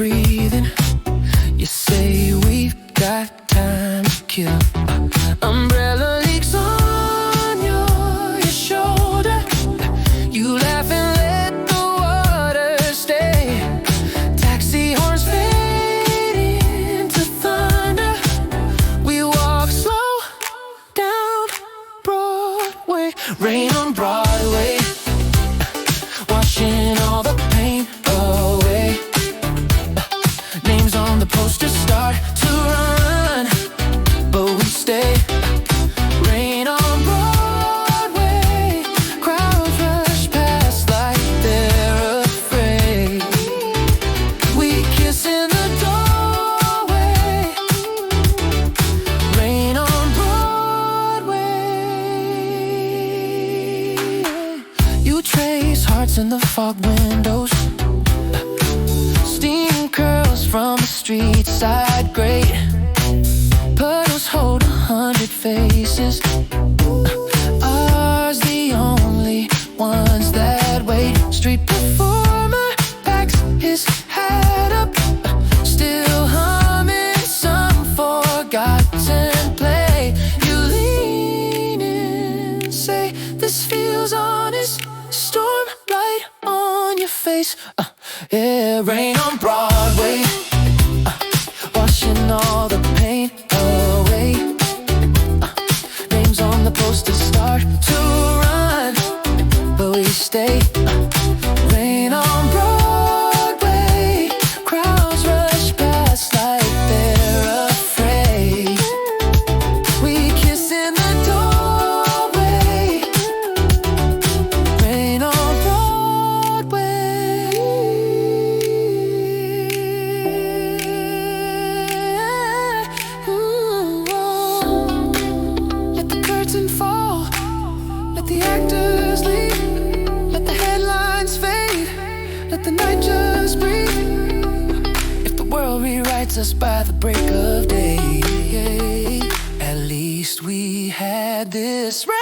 breathing. You say we've got time to kill. Umbrella leaks on your shoulder. You laugh and let the water stay. Taxi horns fade into thunder. We walk slow down Broadway. Rain on Broadway, washing all the pain away. Names on the poster start to run, but we stay. Rain on Broadway, crowds rush past like they're afraid. We kiss in the doorway. Rain on Broadway. You trace hearts in the fog windows. Steam curls from the street side grate. Puddles hold 100 faces. Ours the only ones that wait. Street performer backs his hat up, still humming some forgotten play. You lean in, say this feels honest. Storm right on your face. Yeah, rain on Broadway, washing all the pain away. Names on the poster start to run, but we stay. Rain on Broadway, crowds rush past like they're afraid. We kiss in the doorway. Rain on Broadway. Let the curtain fall, let the actors leave, let the headlines fade, let the night just breathe. If the world rewrites us by the break of day, at least we had this right.